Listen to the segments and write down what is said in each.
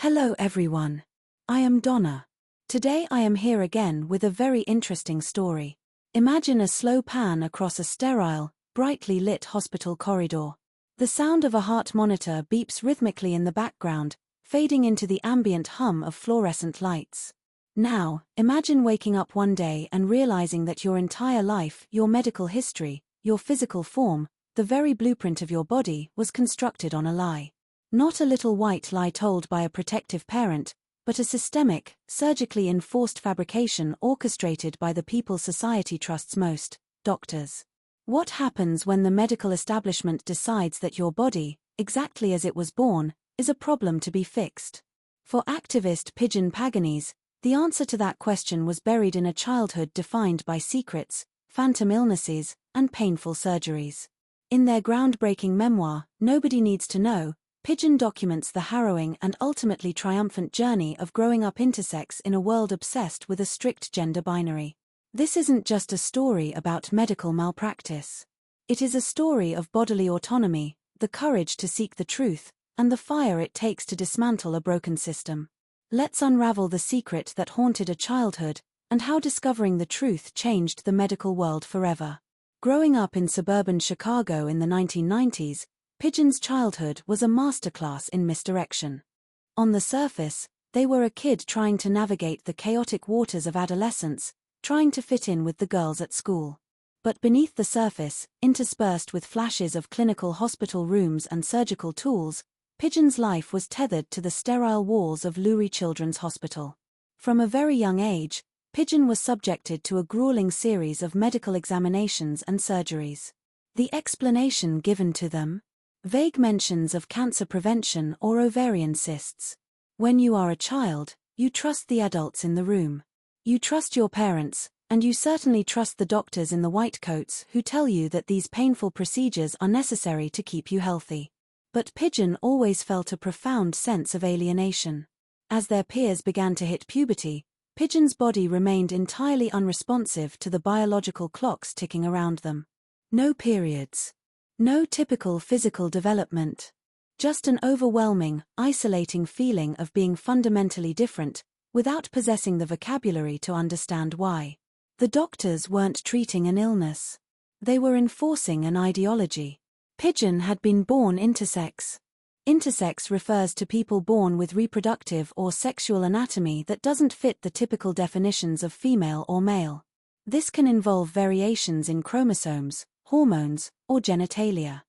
Hello everyone. I am Donna. Today I am here again with a very interesting story. Imagine a slow pan across a sterile, brightly lit hospital corridor. The sound of a heart monitor beeps rhythmically in the background, fading into the ambient hum of fluorescent lights. Now, imagine waking up one day and realizing that your entire life, your medical history, your physical form, the very blueprint of your body was constructed on a lie. Not a little white lie told by a protective parent, but a systemic, surgically enforced fabrication orchestrated by the people society trusts most, doctors. What happens when the medical establishment decides that your body, exactly as it was born, is a problem to be fixed? For activist Pidgeon Paganese, the answer to that question was buried in a childhood defined by secrets, phantom illnesses, and painful surgeries. In their groundbreaking memoir, Nobody Needs to Know, Pidgeon documents the harrowing and ultimately triumphant journey of growing up intersex in a world obsessed with a strict gender binary. This isn't just a story about medical malpractice. It is a story of bodily autonomy, the courage to seek the truth, and the fire it takes to dismantle a broken system. Let's unravel the secret that haunted a childhood, and how discovering the truth changed the medical world forever. Growing up in suburban Chicago in the 1990s, Pidgeon's childhood was a masterclass in misdirection. On the surface, they were a kid trying to navigate the chaotic waters of adolescence, trying to fit in with the girls at school. But beneath the surface, interspersed with flashes of clinical hospital rooms and surgical tools, Pidgeon's life was tethered to the sterile walls of Lurie Children's Hospital. From a very young age, Pidgeon was subjected to a grueling series of medical examinations and surgeries. The explanation given to them? Vague mentions of cancer prevention or ovarian cysts. When you are a child, you trust the adults in the room. You trust your parents, and you certainly trust the doctors in the white coats who tell you that these painful procedures are necessary to keep you healthy. But Pidgeon always felt a profound sense of alienation. As their peers began to hit puberty, Pidgeon's body remained entirely unresponsive to the biological clocks ticking around them. No periods. No typical physical development. Just an overwhelming, isolating feeling of being fundamentally different, without possessing the vocabulary to understand why. The doctors weren't treating an illness. They were enforcing an ideology. Pidgeon had been born intersex. Intersex refers to people born with reproductive or sexual anatomy that doesn't fit the typical definitions of female or male. This can involve variations in chromosomes, hormones, or genitalia.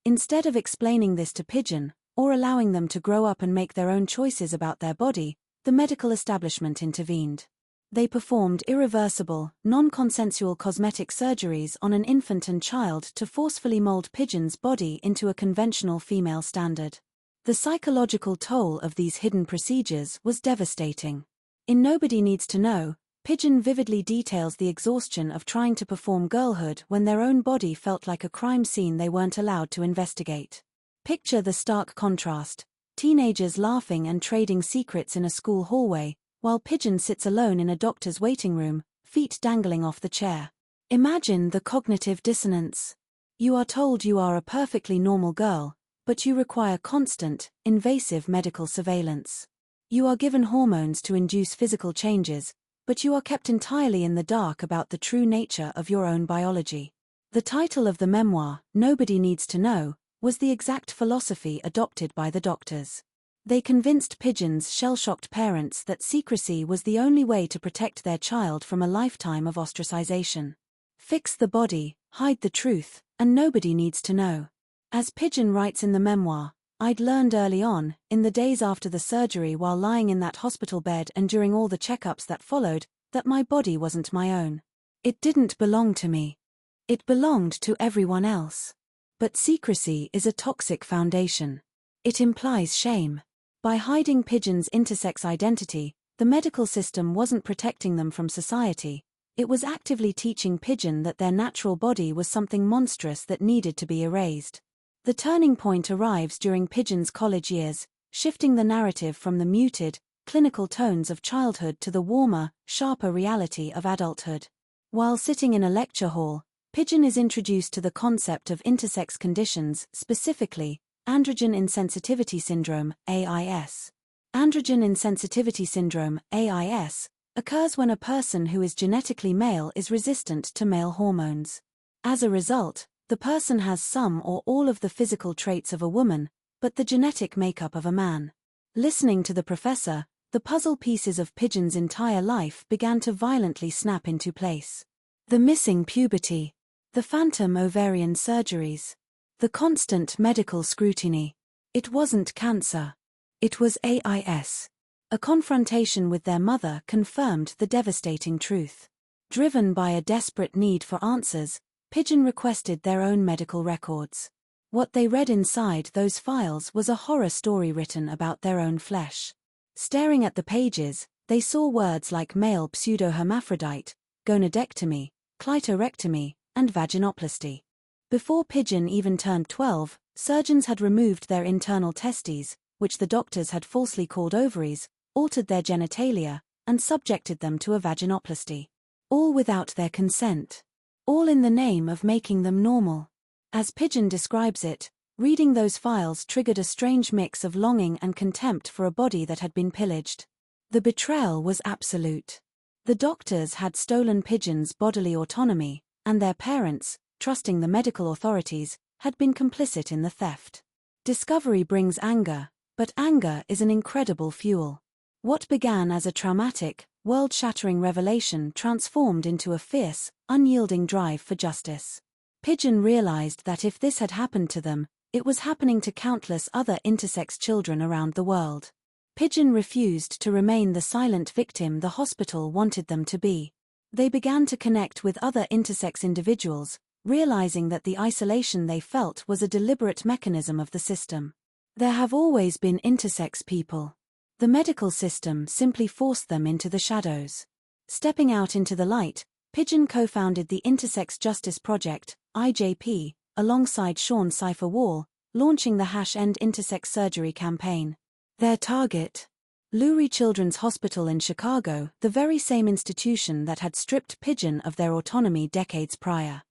Instead of explaining this to Pidgeon, or allowing them to grow up and make their own choices about their body, the medical establishment intervened. They performed irreversible, non-consensual cosmetic surgeries on an infant and child to forcefully mold Pidgeon's body into a conventional female standard. The psychological toll of these hidden procedures was devastating. In Nobody Needs to Know, Pidgeon vividly details the exhaustion of trying to perform girlhood when their own body felt like a crime scene they weren't allowed to investigate. Picture the stark contrast: teenagers laughing and trading secrets in a school hallway, while Pidgeon sits alone in a doctor's waiting room, feet dangling off the chair. Imagine the cognitive dissonance. You are told you are a perfectly normal girl, but you require constant, invasive medical surveillance. You are given hormones to induce physical changes, but you are kept entirely in the dark about the true nature of your own biology. The title of the memoir, Nobody Needs to Know, was the exact philosophy adopted by the doctors. They convinced Pidgeon's shell-shocked parents that secrecy was the only way to protect their child from a lifetime of ostracization. Fix the body, hide the truth, and nobody needs to know. As Pidgeon writes in the memoir, I'd learned early on, in the days after the surgery while lying in that hospital bed and during all the checkups that followed, that my body wasn't my own. It didn't belong to me. It belonged to everyone else. But secrecy is a toxic foundation. It implies shame. By hiding Pidgeon's intersex identity, the medical system wasn't protecting them from society. It was actively teaching Pidgeon that their natural body was something monstrous that needed to be erased. The turning point arrives during Pidgeon's college years, shifting the narrative from the muted, clinical tones of childhood to the warmer, sharper reality of adulthood. While sitting in a lecture hall, Pidgeon is introduced to the concept of intersex conditions, specifically, androgen insensitivity syndrome, AIS. Androgen insensitivity syndrome, AIS, occurs when a person who is genetically male is resistant to male hormones. As a result, the person has some or all of the physical traits of a woman, but the genetic makeup of a man. Listening to the professor, the puzzle pieces of Pidgeon's entire life began to violently snap into place. The missing puberty, the phantom ovarian surgeries, the constant medical scrutiny. It wasn't cancer. It was AIS. A confrontation with their mother confirmed the devastating truth. Driven by a desperate need for answers, Pidgeon requested their own medical records. What they read inside those files was a horror story written about their own flesh. Staring at the pages, they saw words like male pseudohermaphrodite, gonadectomy, clitorectomy, and vaginoplasty. Before Pidgeon even turned 12, surgeons had removed their internal testes, which the doctors had falsely called ovaries, altered their genitalia, and subjected them to a vaginoplasty. All without their consent. All in the name of making them normal. As Pidgeon describes it, reading those files triggered a strange mix of longing and contempt for a body that had been pillaged. The betrayal was absolute. The doctors had stolen Pidgeon's bodily autonomy, and their parents, trusting the medical authorities, had been complicit in the theft. Discovery brings anger, but anger is an incredible fuel. What began as a traumatic, world-shattering revelation transformed into a fierce, unyielding drive for justice. Pidgeon realized that if this had happened to them, it was happening to countless other intersex children around the world. Pidgeon refused to remain the silent victim the hospital wanted them to be. They began to connect with other intersex individuals, realizing that the isolation they felt was a deliberate mechanism of the system. There have always been intersex people. The medical system simply forced them into the shadows. Stepping out into the light, Pidgeon co-founded the Intersex Justice Project, IJP, alongside Sean Cypher Wall, launching the #End Intersex Surgery campaign. Their target? Lurie Children's Hospital in Chicago, the very same institution that had stripped Pidgeon of their autonomy decades prior.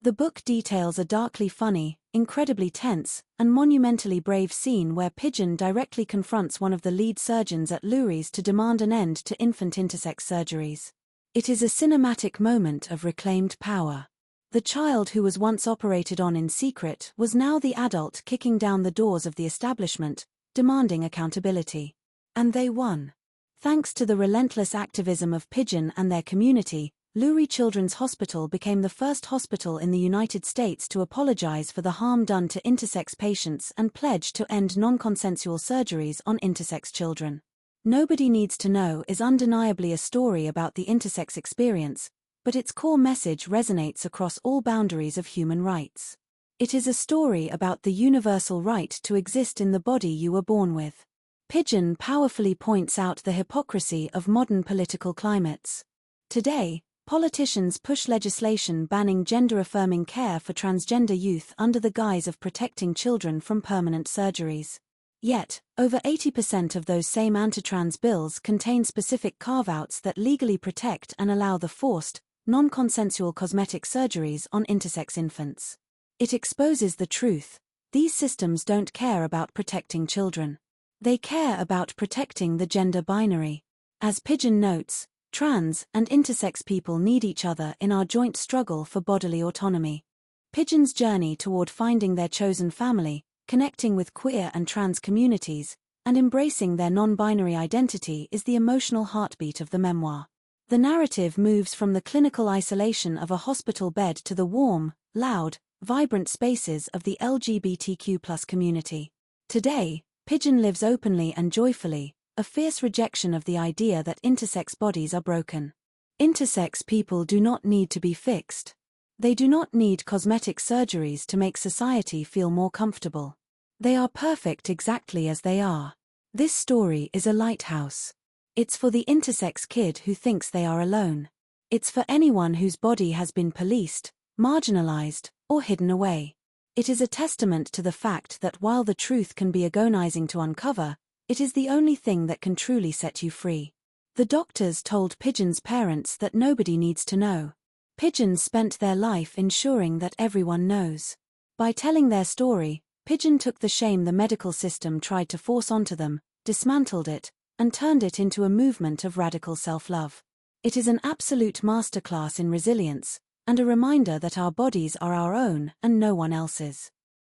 The book details a darkly funny, incredibly tense, and monumentally brave scene where Pidgeon directly confronts one of the lead surgeons at Lurie's to demand an end to infant intersex surgeries. It is a cinematic moment of reclaimed power. The child who was once operated on in secret was now the adult kicking down the doors of the establishment, demanding accountability. And they won. Thanks to the relentless activism of Pidgeon and their community, Lurie Children's Hospital became the first hospital in the United States to apologize for the harm done to intersex patients and pledge to end non-consensual surgeries on intersex children. Nobody Needs to Know is undeniably a story about the intersex experience, but its core message resonates across all boundaries of human rights. It is a story about the universal right to exist in the body you were born with. Pidgeon powerfully points out the hypocrisy of modern political climates. Today, politicians push legislation banning gender-affirming care for transgender youth under the guise of protecting children from permanent surgeries. Yet, over 80% of those same anti-trans bills contain specific carve-outs that legally protect and allow the forced, non-consensual cosmetic surgeries on intersex infants. It exposes the truth: these systems don't care about protecting children. They care about protecting the gender binary. As Pidgeon notes, trans and intersex people need each other in our joint struggle for bodily autonomy. Pidgeon's journey toward finding their chosen family, connecting with queer and trans communities, and embracing their non-binary identity is the emotional heartbeat of the memoir. The narrative moves from the clinical isolation of a hospital bed to the warm, loud, vibrant spaces of the LGBTQ+ community. Today, Pidgeon lives openly and joyfully, a fierce rejection of the idea that intersex bodies are broken. Intersex people do not need to be fixed. They do not need cosmetic surgeries to make society feel more comfortable. They are perfect exactly as they are. This story is a lighthouse. It's for the intersex kid who thinks they are alone. It's for anyone whose body has been policed, marginalized, or hidden away. It is a testament to the fact that while the truth can be agonizing to uncover, it is the only thing that can truly set you free. The doctors told Pidgeon's parents that nobody needs to know. Pidgeon spent their life ensuring that everyone knows. By telling their story, Pidgeon took the shame the medical system tried to force onto them, dismantled it, and turned it into a movement of radical self-love. It is an absolute masterclass in resilience, and a reminder that our bodies are our own and no one else's.